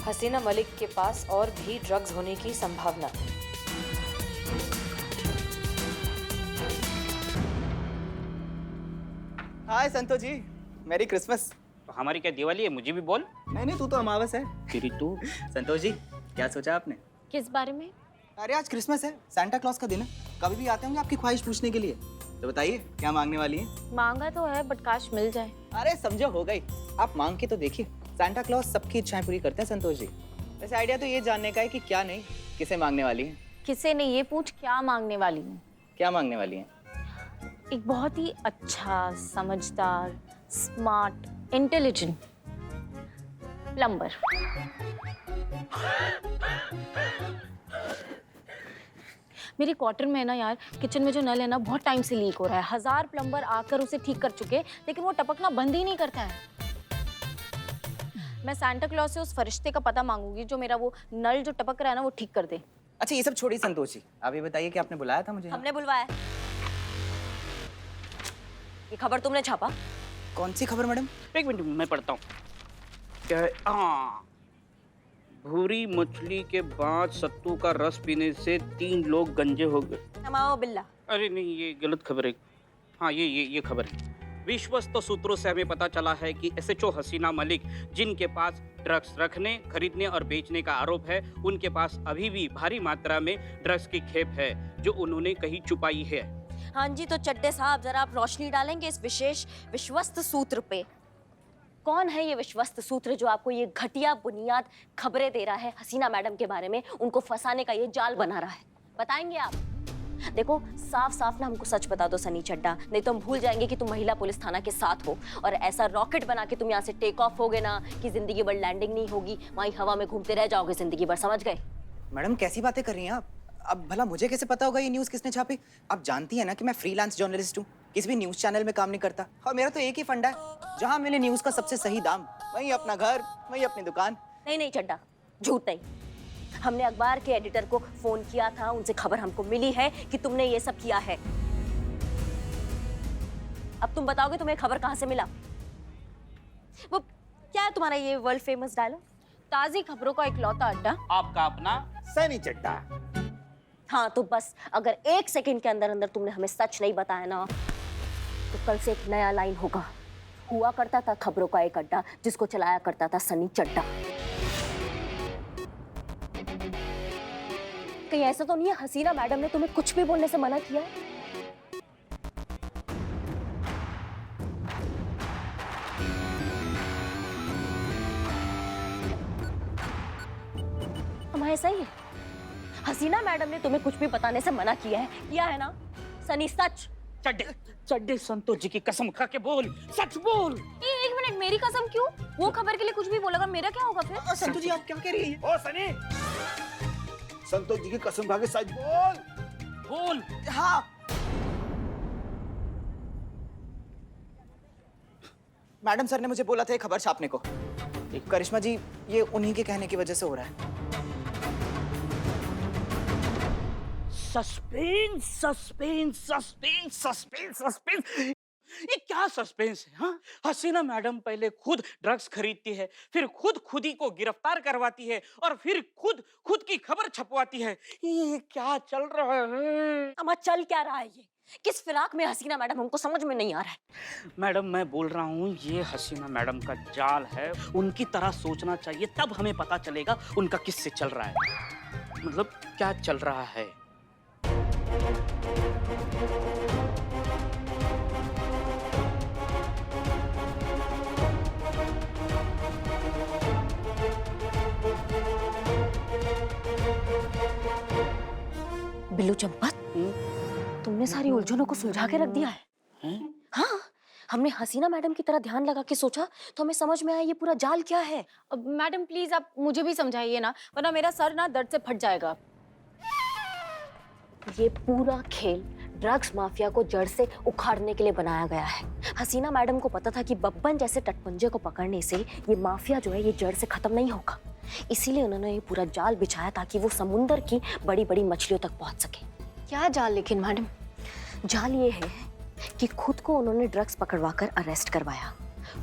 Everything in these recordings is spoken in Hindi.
हसीना मलिक के पास और भी ड्रग्स होने की संभावना। हाय संतोष जी, मेरी क्रिसमस। हमारी क्या दिवाली है, मुझे भी बोल। नहीं, तू तो अमावस है। तेरी तू। संतोष जी, क्या सोचा आपने? किस बारे में? अरे आज क्रिसमस है, सांता क्लॉज का दिन है। कभी भी आते होंगे आपकी ख्वाहिश पूछने के लिए। तो बताइए क्या मांगने वाली हैं? मांगा तो है बट काश मिल जाए। अरे समझो, हो गई। आप मांग के तो देखिए, सांता क्लॉज सबकी इच्छाएं पूरी करते हैं संतोष जी। वैसे आइडिया तो ये जानने का है कि क्या नहीं, किसे मांगने वाली हैं। किसे नहीं, ये पूछ क्या मांगने वाली हूँ। क्या मांगने वाली हैं? एक बहुत ही अच्छा, समझदार, स्मार्ट, इंटेलिजेंट प्लम्बर। मेरे क्वार्टर में है ना यार, किचन में जो नल है ना बहुत टाइम से लीक हो रहा है। 1000 प्लम्बर आकर उसे ठीक कर चुके, लेकिन वो टपकना बंद ही नहीं करता है। मैं सांता क्लॉज से उस फरिश्ते का पता मांगूंगी जो मेरा वो नल जो टपक रहा है ना वो ठीक कर दे। अच्छा ये सब छोड़िए संतोष जी, आप ये बताइए कि आपने बुलाया था मुझे? हमने बुलवाया। ये खबर तुमने छापा? कौन सी खबर मैडम? एक मिनट मैं पढ़ता हूँ। क्या है? हाँ, भूरी मछली के बाद सत्तू का रस पीने से 3 लोग गंजे हो गए। नमाओ बिल्ला। अरे नहीं, ये गलत खबर है। हाँ, ये खबर है। विश्वस्त सूत्रों से हमें पता चला है कि एसएचओ हसीना मलिक, जिनके पास ड्रग्स रखने, खरीदने और बेचने का आरोप है, उनके पास अभी भी भारी मात्रा में ड्रग्स की खेप है जो उन्होंने कहीं छुपाई है। हाँ जी, तो चड्डे साहब जरा आप रोशनी डालेंगे इस विशेष विश्वस्त सूत्र पे। कौन है ये विश्वस्त सूत्र जो आपको ये घटिया बुनियाद खबरें दे रहा है हसीना मैडम के बारे में, उनको फंसाने का ये जाल बना रहा है? बताएंगे आप? देखो साफ साफ ना हमको सच बता दो सनी चड्डा, नहीं तो हम भूल जाएंगे कि तुम महिला पुलिस थाना के साथ हो और ऐसा रॉकेट बना के तुम यहाँ से टेक ऑफ होगे ना कि जिंदगी भर लैंडिंग नहीं होगी, वहीं हवा में घूमते रह जाओगे जिंदगी भर। समझ गए? मैडम कैसी बातें कर रही हैं आप? अब भला मुझे कैसे पता होगा ये न्यूज़ किसने छापी? आप जानती हैं ना कि मैं फ्रीलांस जर्नलिस्ट हूँ, किसी भी न्यूज़ चैनल में काम नहीं करता। और मेरा तो एक ही फंडा है, जहाँ मिले न्यूज़ का सबसे सही दाम, वहीं अपना घर, वहीं अपनी दुकान। नहीं चड्डा, झूठ नहीं। हमने अखबार के एडिटर को फोन किया था, उनसे खबर हमको मिली है कि तुमने ये सब किया है। अब तुम बताओगे तुम्हें खबर कहाँ से मिला? वो क्या है तुम्हारा ये वर्ल्ड फेमस डायलॉग? ताज़ी खबरों का इकलौता अड्डा आपका अपना सनी चड्डा। हाँ तो बस, अगर 1 सेकंड के अंदर अंदर तुमने हमें सच नहीं बताया ना, तो कल से एक नया लाइन होगा। हुआ करता था खबरों का एक अड्डा जिसको चलाया करता था सनी चड्डा। कहीं ऐसा तो नहीं है हसीना मैडम ने तुम्हें कुछ भी बोलने से मना किया है? हमारे सही है, हसीना मैडम ने तुम्हें कुछ भी बताने से मना किया है ना सनी? सच? चड्डे संतोष जी की कसम खा के बोल, सच बोल। एक मिनट, मेरी कसम क्यों? वो खबर के लिए कुछ भी बोलेगा, मेरा क्या होगा फिर? संतोष जी आप क्या कह रही हैं? ओ सनी, संतोष जी की कसम खा के सच बोल। बोल। हाँ मैडम सर ने मुझे बोला था ये खबर छापने को। करिश्मा जी, ये उन्हीं के कहने की वजह से हो रहा है। Suspense suspense suspense suspense suspense, ये क्या सस्पेंस है? हाँ, हसीना मैडम पहले खुद ड्रग्स खरीदती है, फिर खुद ही को गिरफ्तार करवाती है और फिर खुद की खबर छपवाती है। ये क्या चल रहा है? अम्मा चल क्या रहा है ये? किस फिराक में हसीना मैडम, हमको समझ में नहीं आ रहा है। मैडम मैं बोल रहा हूँ ये हसीना मैडम का जाल है। उनकी तरह सोचना चाहिए, तब हमें पता चलेगा उनका किससे चल रहा है, मतलब क्या चल रहा है। बिल्लू चंपत, तुमने सारी उलझनों को सुलझा के रख दिया है। हाँ, हमने हसीना मैडम की तरह ध्यान लगा के सोचा तो हमें समझ में आया ये पूरा जाल क्या है। अब मैडम प्लीज आप मुझे भी समझाइए ना, वरना मेरा सर ना दर्द से फट जाएगा। ये पूरा खेल ड्रग्स माफिया को जड़ से उखाड़ने के लिए बनाया गया है। हसीना मैडम को पता था कि बब्बन जैसे टटपुंजे को पकड़ने से ये माफिया जो है ये जड़ से खत्म नहीं होगा, इसीलिए उन्होंने ये पूरा जाल बिछाया ताकि वो समुंदर की बड़ी बड़ी मछलियों तक पहुंच सके। क्या जाल? लेकिन मैडम जाल ये है कि खुद को उन्होंने ड्रग्स पकड़वाकर अरेस्ट करवाया,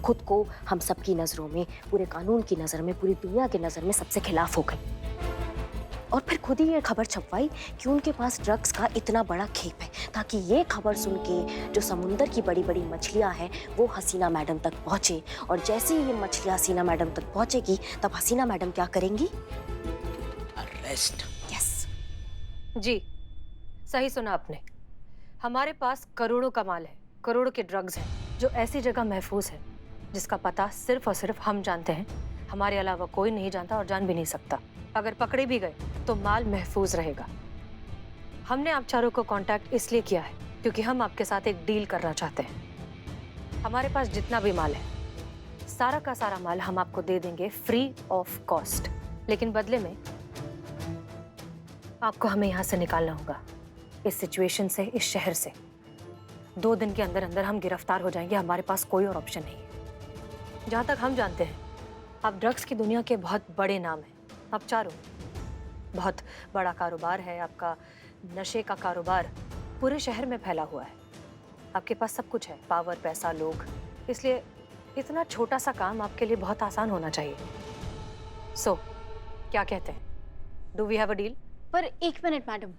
खुद को हम सबकी नज़रों में, पूरे कानून की नज़र में, पूरी दुनिया की नज़र में सबसे खिलाफ हो गई। और फिर खुद ही ये खबर छपवाई कि उनके पास ड्रग्स का इतना बड़ा खेप है, ताकि ये खबर सुन के जो समुंदर की बड़ी बड़ी मछलियां हैं वो हसीना मैडम तक पहुंचे। और जैसे ही ये मछलियां हसीना मैडम तक पहुंचेगी तब हसीना मैडम क्या करेंगी? अरेस्ट। यस। जी, सही सुना आपने। हमारे पास करोड़ों का माल है, करोड़ों के ड्रग्स हैं जो ऐसी जगह महफूज है जिसका पता सिर्फ और सिर्फ हम जानते हैं, हमारे अलावा कोई नहीं जानता और जान भी नहीं सकता। अगर पकड़े भी गए तो माल महफूज रहेगा। हमने आप चारों को कांटेक्ट इसलिए किया है क्योंकि हम आपके साथ एक डील करना चाहते हैं। हमारे पास जितना भी माल है, सारा का सारा माल हम आपको दे देंगे फ्री ऑफ कॉस्ट, लेकिन बदले में आपको हमें यहाँ से निकालना होगा, इस सिचुएशन से, इस शहर से। 2 दिन के अंदर अंदर हम गिरफ्तार हो जाएंगे, हमारे पास कोई और ऑप्शन नहीं है। जहाँ तक हम जानते हैं, आप ड्रग्स की दुनिया के बहुत बड़े नाम हैं। आप चारों, बहुत बड़ा कारोबार है आपका, नशे का कारोबार पूरे शहर में फैला हुआ है। आपके पास सब कुछ है, पावर, पैसा, लोग। इसलिए इतना छोटा सा काम आपके लिए बहुत आसान होना चाहिए। सो क्या कहते हैं, do we have a deal? पर एक मिनट मैडम,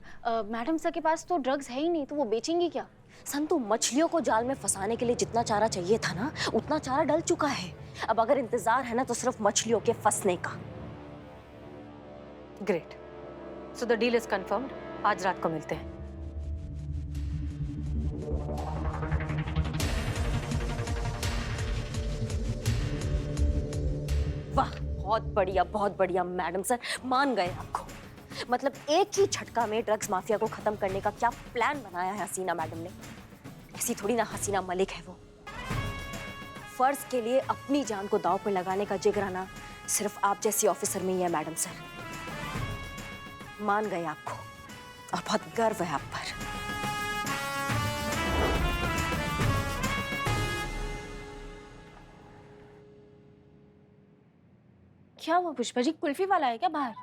मैडम सर के पास तो ड्रग्स है ही नहीं, तो वो बेचेंगी क्या? संतु, मछलियों को जाल में फंसाने के लिए जितना चारा चाहिए था ना, उतना चारा डल चुका है। अब अगर इंतजार है ना तो सिर्फ मछलियों के फंसने का। Great, so the deal is confirmed. आज रात को मिलते हैं। वाह, बहुत बढ़िया मैडम सर, मान गए आपको। मतलब एक ही झटका में ड्रग्स माफिया को खत्म करने का क्या प्लान बनाया है हसीना मैडम ने। ऐसी थोड़ी ना हसीना मलिक है वो। फर्ज के लिए अपनी जान को दांव पर लगाने का जिगराना सिर्फ आप जैसी ऑफिसर में ही है मैडम सर। मान गए आपको और बहुत गर्व है आप पर। क्या हुआ पुष्पा जी, कुल्फी वाला है क्या बाहर?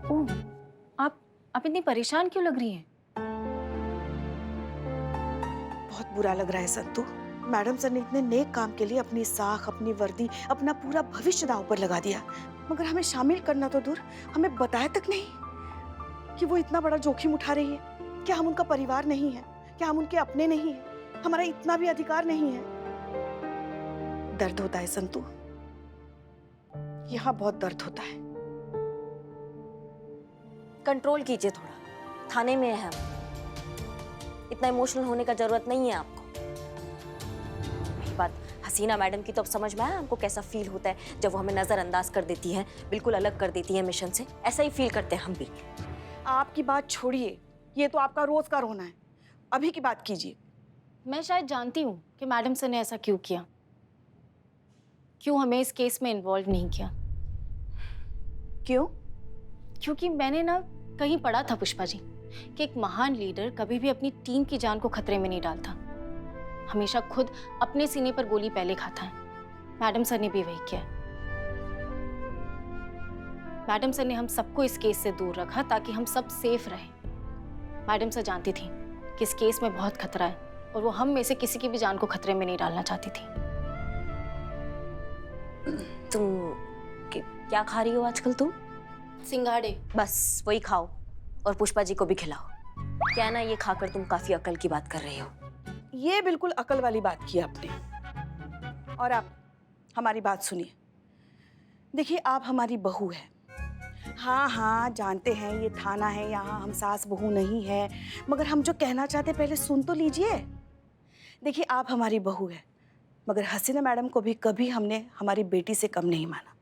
ओह, आप इतनी परेशान क्यों लग रही हैं? बहुत बुरा लग रहा है संतु। मैडम सर ने इतने नेक काम के लिए अपनी साख, अपनी वर्दी, अपना पूरा भविष्य दांव पर लगा दिया, मगर हमें शामिल करना तो दूर, हमें बताया तक नहीं कि वो इतना बड़ा जोखिम उठा रही है। क्या हम उनका परिवार नहीं है? क्या हम उनके अपने नहीं है? हमारा इतना भी अधिकार नहीं है? दर्द होता है संतु, यहाँ बहुत दर्द होता है। कंट्रोल कीजिए थोड़ा, थाने में है हम। इतना इमोशनल होने का जरूरत नहीं है आपको। वही बात हसीना मैडम की तो अब समझ में आया हमको कैसा फील होता है जब वो हमें नजरअंदाज कर देती है, बिल्कुल अलग कर देती है मिशन से। ऐसा ही फील करते हैं हम भी। आपकी बात छोड़िए, ये तो आपका रोज का रोना है। अभी की बात कीजिए। मैं शायद जानती हूँ कि मैडम सर ने ऐसा क्यों किया, क्यों हमें इस केस में इन्वॉल्व नहीं किया। क्यों? क्योंकि मैंने ना कहीं पढ़ा था पुष्पा जी कि एक महान लीडर कभी भी अपनी टीम की जान को खतरे में नहीं डालता, हमेशा खुद अपने सीने पर गोली पहले खाता है। मैडम सर ने भी वही किया। मैडम सर ने हम सबको इस केस से दूर रखा ताकि हम सब सेफ रहें। मैडम सर जानती थी कि इस केस में बहुत खतरा है और वो हम में से किसी की भी जान को खतरे में नहीं डालना चाहती थी। तुम क्या खा रही हो आजकल तुम? सिंघाड़े। बस वही खाओ और पुष्पा जी को भी खिलाओ। क्या ना, ये खाकर तुम काफी अकल की बात कर रही हो। ये बिल्कुल अकल वाली बात की आपने। और आप हमारी बात सुनिए। देखिए, आप हमारी बहू है। हाँ हाँ, जानते हैं ये थाना है, यहाँ हम सास बहू नहीं है, मगर हम जो कहना चाहते पहले सुन तो लीजिए। देखिए, आप हमारी बहू है, मगर हसीना मैडम को भी कभी हमने हमारी बेटी से कम नहीं माना।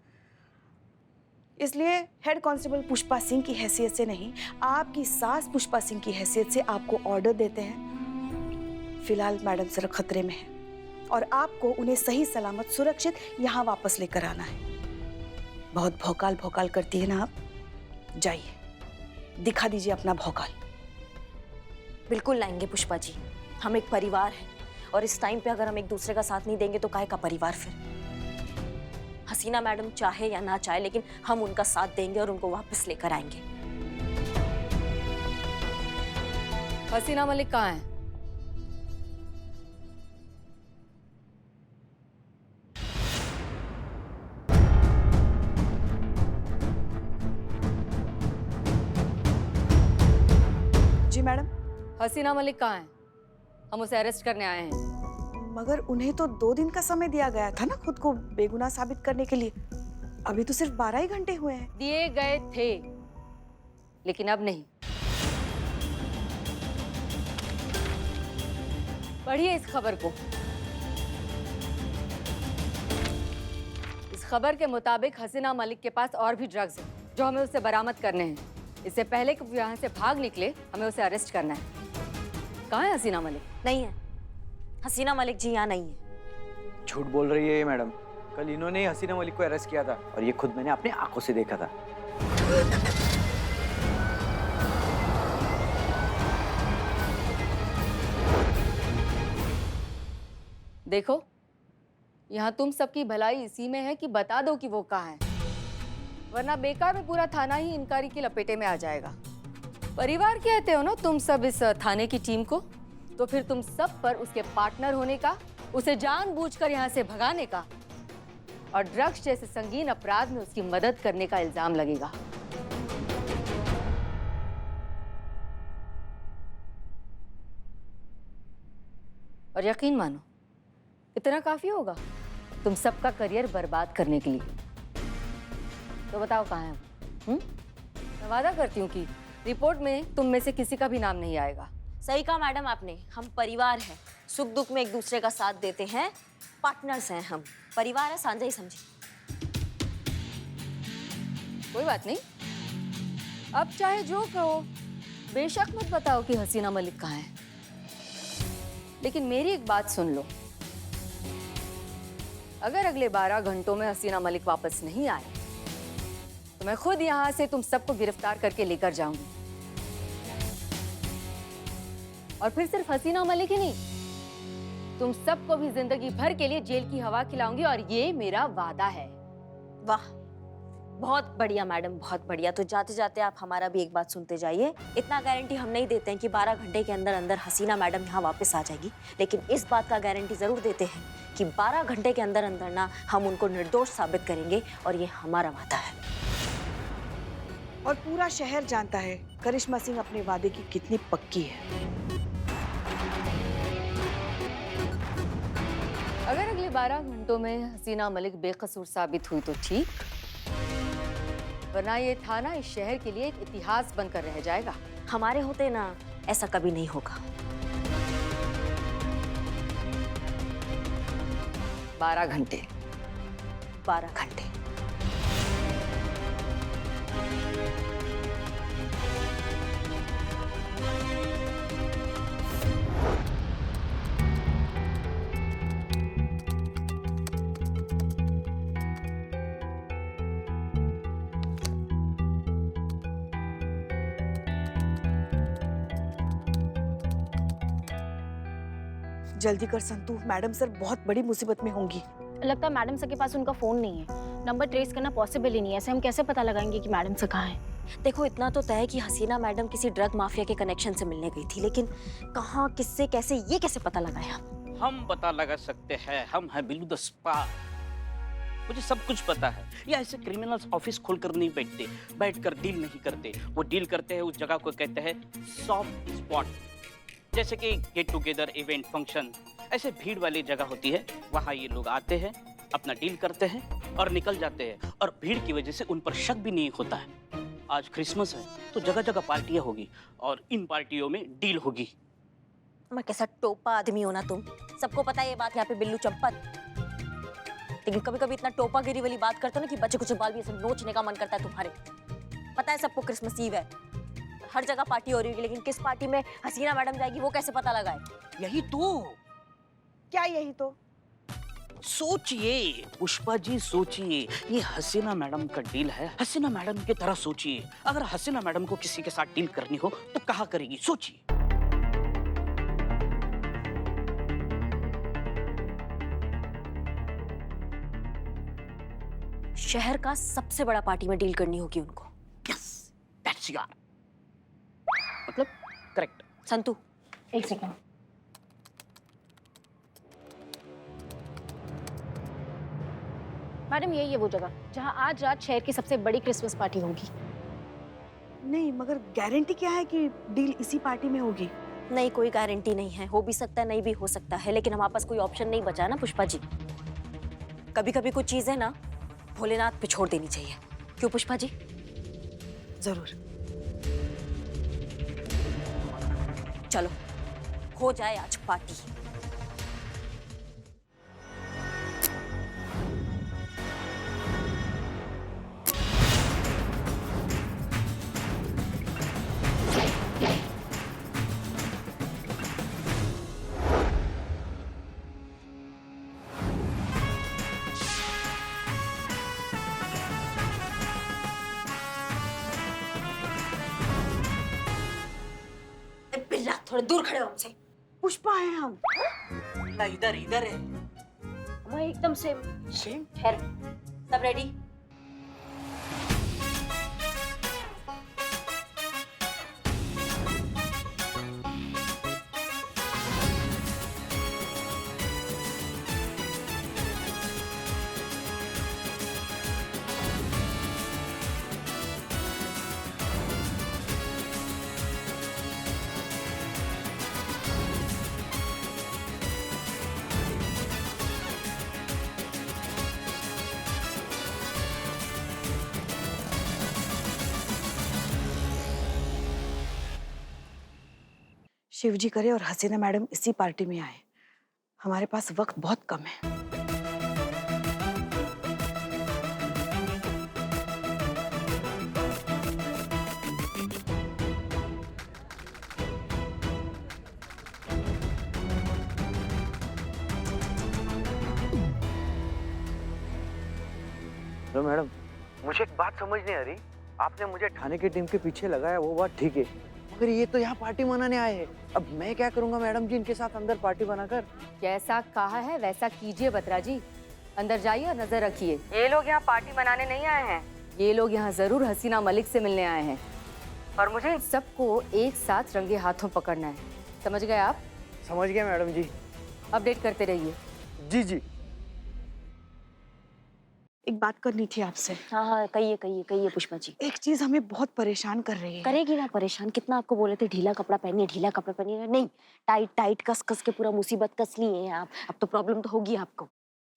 इसलिए हेड कांस्टेबल पुष्पा सिंह की हैसियत से नहीं, आपकी सास पुष्पा सिंह की हैसियत से आपको ऑर्डर देते हैं। फिलहाल मैडम सर खतरे में है और आपको उन्हें सही सलामत सुरक्षित यहाँ वापस लेकर आना है। बहुत भौकाल भौकाल करती है ना आप, जाइए दिखा दीजिए अपना भौकाल। बिल्कुल लाएंगे पुष्पा जी, हम एक परिवार हैं और इस टाइम पे अगर हम एक दूसरे का साथ नहीं देंगे तो काहे का परिवार फिर। हसीना मैडम चाहे या ना चाहे, लेकिन हम उनका साथ देंगे और उनको वापस लेकर आएंगे। हसीना मलिक कहाँ है? मैडम। हसीना मलिक कहाँ है? हम उसे अरेस्ट करने आए हैं। मगर उन्हें तो 2 दिन का समय दिया गया था ना खुद को बेगुनाह साबित करने के लिए। अभी तो सिर्फ 12 ही घंटे हुए हैं। दिए गए थे, लेकिन अब नहीं। पढ़िए इस खबर को। इस खबर के मुताबिक हसीना मलिक के पास और भी ड्रग्स हैं जो हमें उससे बरामद करने हैं। इससे पहले कि वो यहाँ से भाग निकले, हमें उसे अरेस्ट करना है। कहाँ है हसीना मलिक? नहीं है, हसीना मलिक जी यहाँ नहीं है। झूठ बोल रही है ये मैडम। कल इन्होंने ही हसीना मलिक को अरेस्ट किया था और ये खुद मैंने अपनी आंखों से देखा था। देखो, यहाँ तुम सबकी भलाई इसी में है कि बता दो कि वो कहाँ है, वरना बेकार में पूरा थाना ही इंक्वायरी की लपेटे में आ जाएगा। परिवार कहते हो ना तुम सब इस थाने की टीम को, तो फिर तुम सब पर उसके पार्टनर होने का, उसे जानबूझकर यहाँ से भगाने का और ड्रग्स जैसे संगीन अपराध में उसकी मदद करने का इल्जाम लगेगा। और यकीन मानो, इतना काफी होगा तुम सबका करियर बर्बाद करने के लिए। तो बताओ कहाँ है वो? मैं वादा करती हूँ कि रिपोर्ट में तुम में से किसी का भी नाम नहीं आएगा। सही कहा मैडम आपने, हम परिवार हैं, सुख दुख में एक दूसरे का साथ देते हैं, पार्टनर्स हैं हम। परिवार है, सांझा ही समझे। कोई बात नहीं, अब चाहे जो कहो, बेशक मत बताओ कि हसीना मलिक कहाँ है, लेकिन मेरी एक बात सुन लो। अगर अगले 12 घंटों में हसीना मलिक वापस नहीं आए तो मैं खुद यहां से तुम सबको गिरफ्तार करके लेकर जाऊंगी। और फिर सिर्फ हसीना मलिक ही नहीं, तुम सबको भी जिंदगी भर के लिए जेल की हवा खिलाऊंगी, और ये मेरा वादा है। वाह, बहुत बढ़िया मैडम, बहुत बढ़िया। तो जाते जाते आप हमारा भी एक बात सुनते जाइए। इतना गारंटी हम नहीं देते हैं कि 12 घंटे के अंदर अंदर हसीना मैडम यहाँ वापस आ जाएगी, लेकिन इस बात का गारंटी जरूर देते हैं कि 12 घंटे के अंदर अंदर ना हम उनको निर्दोष साबित करेंगे, और ये हमारा वादा है। और पूरा शहर जानता है करिश्मा सिंह अपने वादे की कितनी पक्की है। अगर अगले 12 घंटों में हसीना मलिक बेकसूर साबित हुई तो ठीक, वरना ये थाना इस शहर के लिए एक इतिहास बनकर रह जाएगा। हमारे होते ना ऐसा कभी नहीं होगा। 12 घंटे। 12 घंटे। जल्दी कर संतू, मैडम सर बहुत बड़ी मुसीबत में होंगी। लगता है मैडम सर के पास उनका फोन नहीं है, नंबर ट्रेस करना पॉसिबल ही नहीं है। ऐसे हम कैसे पता लगाएंगे कि मैडम सर कहाँ है? देखो, इतना तो तय है कि हसीना मैडम किसी ड्रग माफिया के कनेक्शन से मिलने गई थी, लेकिन कहाँ, किससे, कैसे, ये कैसे पता लगाया? हम पता लगा सकते हैं, हम हैं बिल्लू द स्पा। मुझे सब कुछ पता है। या ऐसे क्रिमिनल्स ऑफिस खोलकर नहीं बैठते, बैठकर डील नहीं करते। वो डील करते हैं उस जगह को कहते हैं सॉफ्ट स्पॉट। जैसे कि गेट टुगेदर, इवेंट, फंक्शन, ऐसे भीड़ वाली जगह होती है, वहाँ ये लोग आते हैं, अपना डील करते हैं और निकल जाते हैं, और भीड़ की वजह से उन पर शक भी नहीं होता है। आज क्रिसमस है तो जगह जगह पार्टियां होगी, और इन पार्टियों में डील होगी। मैं कैसा टोपा आदमी हो ना तुम, सबको पता है ये बात यहाँ पे बिल्लू चंपत। लेकिन कभी कभी इतना टोपागिरी वाली बात करते हो ना कि बच्चे कुछ बाल भी ऐसे नोचने का मन करता है तुम्हारे। पता है सबको क्रिसमस ईव है, हर जगह पार्टी हो रही है, लेकिन किस पार्टी में हसीना मैडम जाएगी वो कैसे पता लगाए? यही तो। क्या यही तो? सोचिए पुष्पा जी, सोचिए, ये हसीना मैडम का डील है। हसीना मैडम की तरह सोचिए, अगर हसीना मैडम को किसी के साथ डील करनी हो तो कहाँ करेगी? सोचिए। शहर का सबसे बड़ा पार्टी में डील करनी होगी उनको। यस, दैट्स योर, मतलब करेक्ट। संतू, एक सेकंड। मैडम, यही है वो जगह जहां आज रात शहर की सबसे बड़ी क्रिसमस पार्टी होगी। नहीं, मगर गारंटी क्या है कि डील इसी पार्टी में होगी? नहीं, कोई गारंटी नहीं है। हो भी सकता है, नहीं भी हो सकता है, लेकिन हमारे पास कोई ऑप्शन नहीं बचा ना पुष्पा जी। कभी कभी कुछ चीजें ना भोलेनाथ पे छोड़ देनी चाहिए। क्यों पुष्पा जी? जरूर। चलो हो जाए आज पार्टी। बिल्ला थोड़ा दूर खड़े हो हमसे। पुष्पा है हम। ना इधर इधर है। हम एकदम सेम। खैर, सब रेडी? शिव जी करे और हसीना मैडम इसी पार्टी में आए। हमारे पास वक्त बहुत कम है। तो मैडम, मुझे एक बात समझ नहीं आ रही। आपने मुझे थाने की टीम के पीछे लगाया, वो बात ठीक है, मगर ये तो यहाँ पार्टी मनाने आए हैं। अब मैं क्या करूँगा मैडम जी इनके साथ अंदर पार्टी बनाकर? जैसा कहा है वैसा कीजिए बत्रा जी। अंदर जाइए और नजर रखिए। ये लोग यहाँ पार्टी मनाने नहीं आए हैं, ये लोग यहाँ जरूर हसीना मलिक से मिलने आए हैं और मुझे इन सबको एक साथ रंगे हाथों पकड़ना है। समझ गए आप? समझ गया मैडम जी। अपडेट करते रहिए। जी जी। एक बात करनी थी आपसे। हाँ हाँ, कहिए कहिए कहिए पुष्पा जी। एक चीज हमें बहुत परेशान कर रही है। करेगी ना परेशान। कितना आपको बोले थे ढीला कपड़ा पहनिए, ढीला कपड़ा पहनिए। नहीं, टाइट टाइट कस कस के पूरा मुसीबत कस लिए हैं आप। अब तो प्रॉब्लम तो होगी आपको।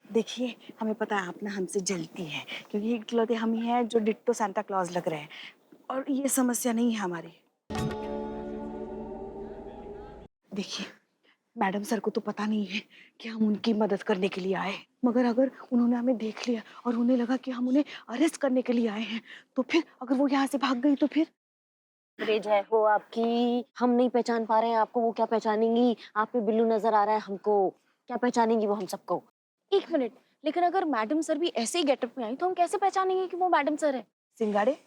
देखिए, हमें पता है आप ना हमसे जलती है, क्योंकि इकलौते हम ही हैं जो डिट्टो सांता क्लॉज लग रहे हैं, और ये समस्या नहीं है हमारी। देखिए, मैडम सर को तो पता नहीं है कि हम उनकी मदद करने के लिए आए हैं, मगर अगर उन्होंने हमें देख लिया और उन्हें लगा कि हम उन्हें अरेस्ट करने के लिए आए हैं, तो फिर अगर वो यहाँ से भाग गई तो फिर? रेज है वो आपकी। हम नहीं पहचान पा रहे हैं आपको, वो क्या पहचानेंगी? आप पे बिल्लू नजर आ रहा है हमको, क्या पहचानेंगी वो हम सबको? एक मिनट, लेकिन अगर मैडम सर भी ऐसे ही गेटअप में आई तो हम कैसे पहचानेंगे कि वो मैडम सर है? सिंगाड़े,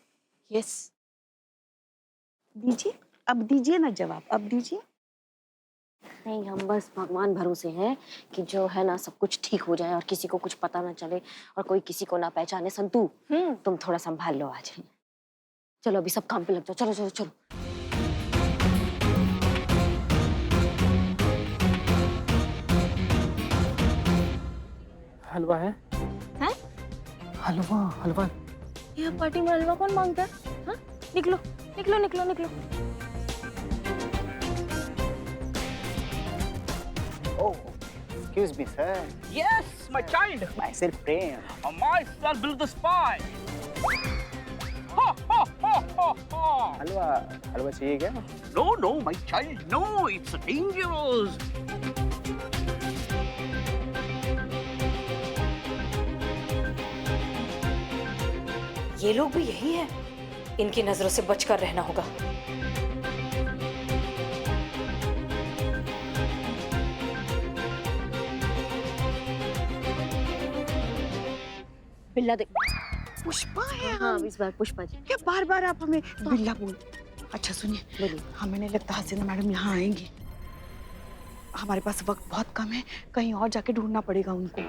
यस, दीजिए, अब दीजिए ना जवाब, अब दीजिए। नहीं, हम बस भगवान भरोसे हैं कि जो है ना सब कुछ ठीक हो जाए और किसी को कुछ पता ना चले और कोई किसी को ना पहचाने। संतू, तुम थोड़ा संभाल लो आज। चलो अभी सब काम पे लग जाओ। चलो चलो चलो। हलवा है? हैं? हलवा हलवा। यह पार्टी में हलवा कौन मांगता है? हाँ? निकलो निकलो निकलो निकलो। Oh, excuse me, sir. Yes, my child. Myself Prem. Myself Bill the spy. Ha ha ha ha ha. हलवा हलवा चाहिए क्या? No, no, my child. No, it's dangerous. ये लोग भी यही है। इनकी नजरों से बचकर रहना होगा। बिल्ला देख। पुष्पा है हाँ, हम। इस बार पुष्पा जी। क्या बार बार आप हमें बिल्ला बोल? अच्छा सुनिए, बोलिए। हमें नहीं लगता हसीना मैडम यहाँ आएंगी। हमारे पास वक्त बहुत कम है, कहीं और जाके ढूंढना पड़ेगा उनको।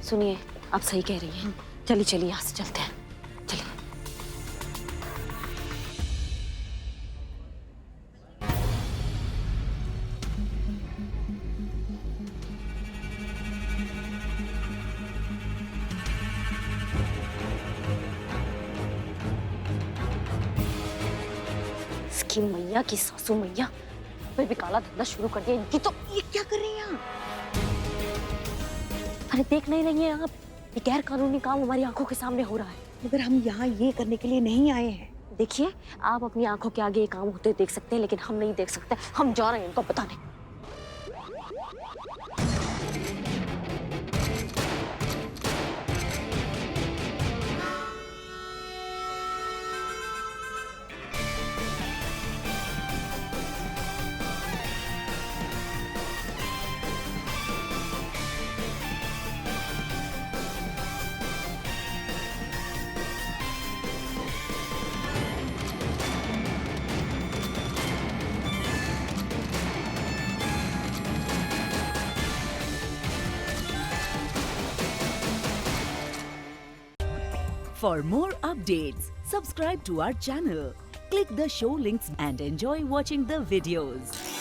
सुनिए, आप सही कह रही हैं। चलिए चलिए यहाँ से चलते हैं। चलिए। इसकी मैया की सासू मैया फिर भी काला धंधा शुरू कर दिया इनकी। तो ये क्या कर रही हैं आप? अरे देख नहीं रही हैं आप, ये गैर कानूनी काम हमारी आंखों के सामने हो रहा है। मगर हम यहाँ ये करने के लिए नहीं आए हैं। देखिए, आप अपनी आंखों के आगे ये काम होते देख सकते हैं, लेकिन हम नहीं देख सकते। हम जा रहे हैं इनको बताने। For more updates, subscribe to our channel, click the show links and enjoy watching the videos.